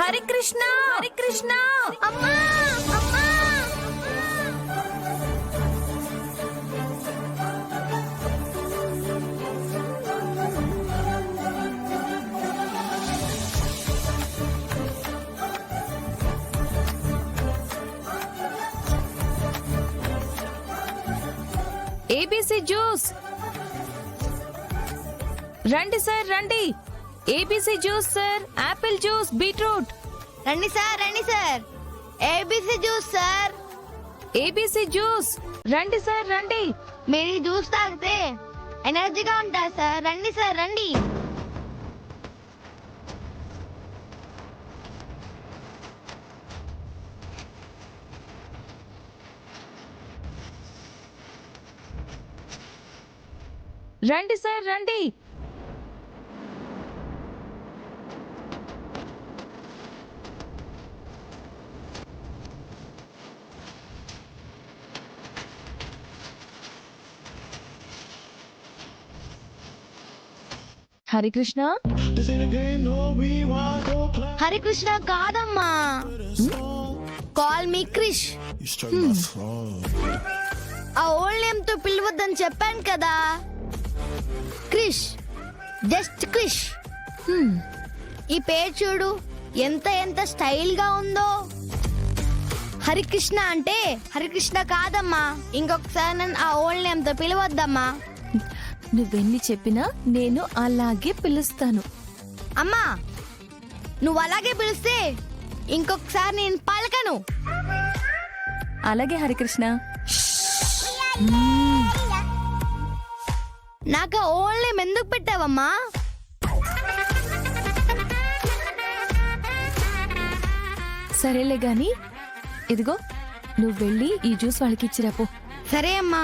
హరి కృష్ణ హరి కృష్ణ అమ్మా అమ్మా ABC juice రండి సార్ రండి. ABC juice sir, apple juice, beetroot. రండి sir ABC juice sir. ABC juice రండి సార్ రండి. మీరు ఈ జ్యూస్ తాగితే ఎనర్జీగా ఉంటారు సార్. రండి సార్ రండి. రండి సార్ రండి. హరికృష్ణ హరికృష్ణ కాదమ్మా, కాల్ మీ క్రిష్. ఆ ఓల్డ్ నేమ్ తో పిలవద్దని చెప్పాను కదా. క్రిష్, జస్ట్ క్రిష్. ఈ పేరు చూడు ఎంత ఎంత స్టైల్ గా ఉందో. హరికృష్ణ అంటే హరికృష్ణ కాదమ్మా. ఇంకొకసారి నన్ను ఆ ఓల్డ్ నేమ్ తో పిలవద్దమ్మా. నువ్వెన్ని చెప్పినా నేను అలాగే పిలుస్తాను. అమ్మా, నువ్వు అలాగే పిలిస్తే ఇంకొకసారి నేను పలకను. అలాగే హరికృష్ణ. నాకు ఓన్లీ ఎందుకు పెట్టావమ్మా? సరేలే గాని ఇదిగో నువ్వు వెళ్ళి ఈ జ్యూస్ వాళ్ళకి ఇచ్చిరాపో. సరే అమ్మా.